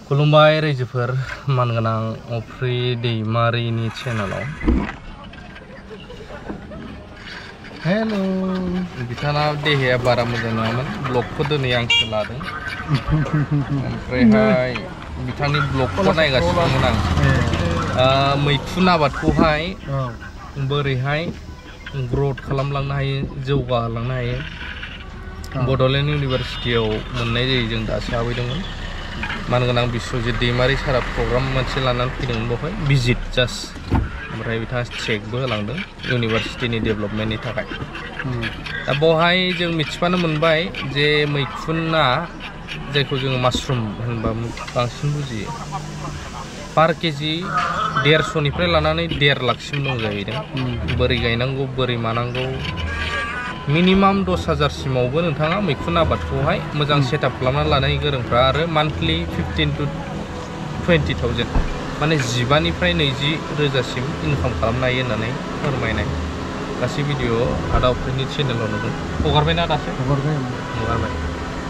खुलुमबाय रायजोफोर मानगोनां अफ्रि दैमारिनि चेनेलाव हेलो बिथाङा देहाया बारा मोजां नङामोन ब्लगखौ दिनै आंसो लादों ओमफ्रायहाय बिथांनि ब्लगखौ नायगासिनोमोन आं मैखुन आबादखौहाय बोरैहाय ग्रोथ खालामलांनो हायो जौगालांनो हायो बड'लेण्ड इउनिभारसिटियाव मोननाय जायो जों दासो हाबैदोंमोन मानगोनां बिश्वजित दैमारि सारा प्रग्राम मोनसे लानानै फैदोंमोन बेवहाय भिजिट जास्ट ओमफ्राय बिथाङा चेकबो होलांदों इउनिभारसिटिनि डेभेलपमेन्टनि थाखाय दा बेवहाय जों मिथिबानो मोनबाय जे मैखुना जायखौ जोङो माशरुम होनबा बांसिन बुजियो पार केजि 150निफ्राय लानानै 1.5 लाखसिम दं जाहैदों बोरै गायनांगौ बोरै मानांगौ मिनिमाम 10,000 सिमावबो नोंथाङा मैखुन आबादखौहाय मोजां सेटआप खालामना लानाय गोरोंफ्रा आरो मान्थलि 15 to 20,000 माने 15निफ्राय 20,000सिम इनकाम खालामनो हायो होननानै फोरमायनाय गासै भिडिअ आदा अफ्रिनि चेनेलाव नुदों हगारबायना दासो हगारबाय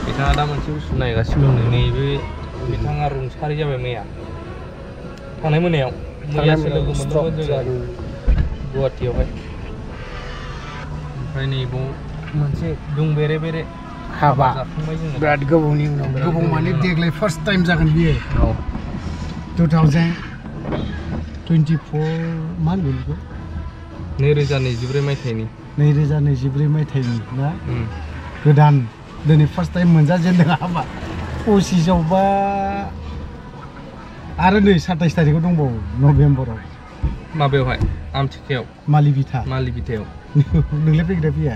बिथाङा दा मोनसे बुस्थु नायगासिनो दं नैबे बिथाङा रुंसारि जाबाय मैया थांनाय मोनायाव मैयासो लोगो मोनदोंमोन जोङो गुवाहाटीयावहाय ओमफ्राय नैबाव मोनसे दं बेरे बेरे हाबा बिराद गोबावनि उनाव गोबाव माने देग्लाय फार्स्ट टाइम जागोन बियो 2024 मा होनगोन बेखौ 2024 मायथाइनि 2024 मायथाइनि ना गोदान दिनै फार्स्ट टाइम मोनजाजेनदों हाबा 25आवबा आरो नै 27 तारिखआव दंबावो नभेम्बराव माबायावहाय आमथिखायाव मालिबिथायाव नोंलाय फैग्रा फैया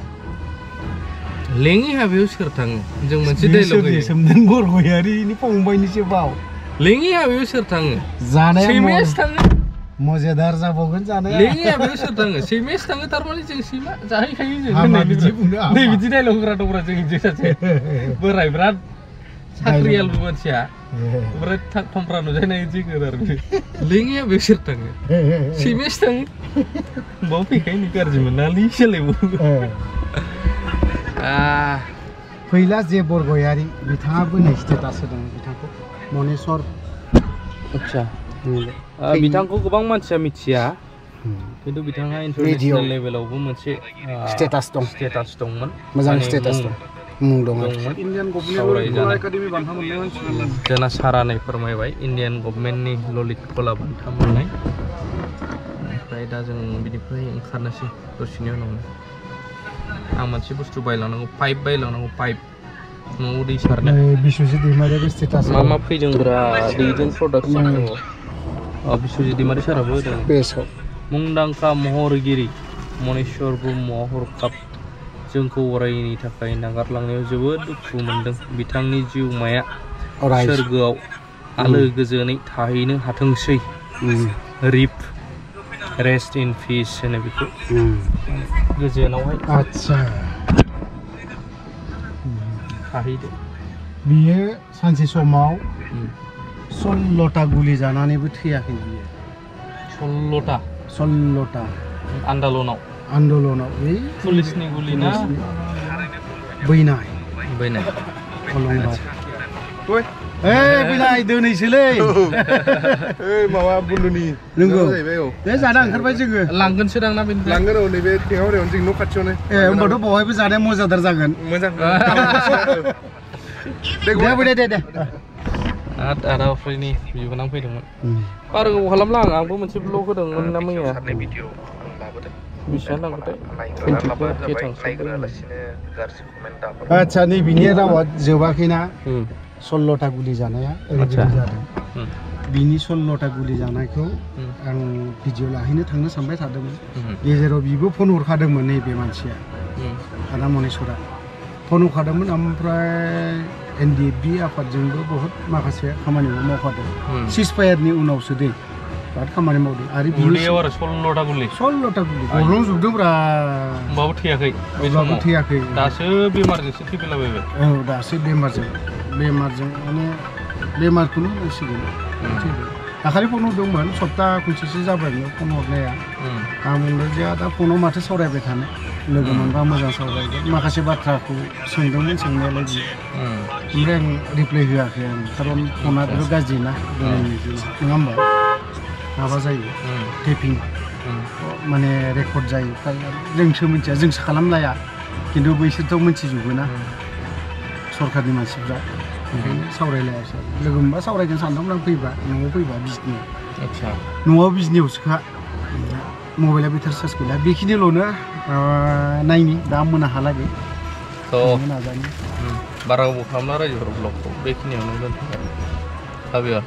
लेङि हाबायाव सोर थाङो जों मोनसे डायलग होयो सोमदोन बरगयारिनि फंबायनिसो बाव लेङि हाबायाव सोर थाङो जानाया सेमेस थाङो मजेदार जाबावगोन जानाया लेङि हाबायाव सोर थाङो सेमेस थाङो तारमाने जों सैमा जाहैखायो जों नै बिदि डायलग होग्रा दंब्रा जों इदि सासे बोराय बिराद साख्रियालबो मानसिया ओमफ्राय थमफ्रा नुजानाय जिगोर आरो लेङि हाबायाव सोर थाङो सेमेस थाङो बाव फैखायो नि गाज्रि मोननालै सोलायबाव फैला जे बरगयारि बिथाङाबो नै स्टेटास होदों बिथांखौ मनेस्वर आच्छा बिथांखौ गोबां मानसिया मिथिया खिन्थु बिथाङा इन्टारनेशनेल लेभेलावबो मोनसे स्टेटास दंमोन मोजां स्टेटास दं मुं दं इन्डियान गभर्नमेन्ट एकाडेमि बान्था मोननाय मानसिफोर जोंना सारानै फोरमायबाय इन्डियान गभर्नमेन्टनि ललित कला बान्था मोननाय ओमफ्राय दा जों बिनिफ्राय ओंखारनोसै दसेनि उनावनो आं मोनसे बुस्थु बायलांनांगौ पाइप न'आव दै सारनो बिश्वजित दैमारियाबो स्टेटास मा फैदोंब्रा दैजों प्रडाक्सन बिश्वजित दैमारि साराबो होदों बेसआव मुंदांखा महरगिरि मनेस्वर ब्रह्मआ हरखाब जोंखौ अरायनि थाखाय नागारलांनायाव जोबोद दुखु मोनदों बिथांनि जिउमाया सोरगोआव आलो गोजोनै थाहैनो हाथोंसै रिप रेस्ट इन पिस होनो बेखौ गोजोनावहाय आच्छा थाहैदो बियो सानसे समाव 16टा गुलि जानानैबो थैयाखै बियो 16टा आन्दलनाव बै पुलिसनि गुलि ना बैनाय अलंबार बैनाय दोनैसोलै माबा बुन्दुनि नंगौ बे जाना ओंखारबाय जोङो लांगोनसो दां ना बेनिफ्राय लांगोन औ नैबे टेङावरियावनो जोंनि न' खाथियावनो होमबाथ' बहायबो जानाया मजादार जागोन मोजां दे आदा अफ्रिनि बिबोनां फैदोंमोन बारा गोबाव खालामला आंबो मोनसे ब्लग होदोंमोन ना मैया बेसेबां लांगोथाय आच्छा नै बिनि रावा जोबाखैना 16टा गुलि जानाया ओरैबायदि जादों बिनि 16टा गुलि जानायखौ आं भिडिअ लाहैनो थांनो सानबाय थादोंमोन गेजेराव बिबो फन हरखादोंमोन नैबे मानसिया आदा मनेस्वरा फन हरखादोंमोन ओमफ्राय एनडिएफबि आफादजोंबो बहुत माखासे खामानि मावफादों सिजफायारनि उनावसो दै बिराद खामानि मावदों आरो बियो 16टा गुलि गब्लंजोबदोंब्रा होमबाबो थैयाखै दासो बेमारजोंसो थैफैलाबायबाय औ दासो बेमारजों माने बेमारखौनो होनसिगोन दाखालि फन हरदोंमोन सप्ता खनसेसो जाबाय फन हरनाया आं बुंदों जे दा फनाव माथो सावरायबाय थानो लोगो मोनबा मोजां सावरायगोन माखासे बाथ्राखौ सोंदोंमोन सोंनायालाय बियो ओमफ्राय आं रिप्लाय होआखै आं खारन फना बिराद गाज्रि ना नङा होमबा माबा जायो टेपिं माने रेकर्ड जायो जोंसो मिथिया जोंसो खालामलाया खिन्थु बैसोरथ' मिथिजोबो ना सरकारनि मानसिफ्रा ओंखायनो सावरायलायासै लोगो मोनबा सावरायगोन सानदोंमोन आं फैबा न'आव फैबा बिजनियाव न'आव बिजनियावसोखा मबाइला बेटारि चार्ज गैला बेखिनिल'नो नायनि दा मोनाहालागै नाजानि बारा गोबाव खालामला रायजोफोर ब्लगखौ बेखिनियावनो दोनथ'बाय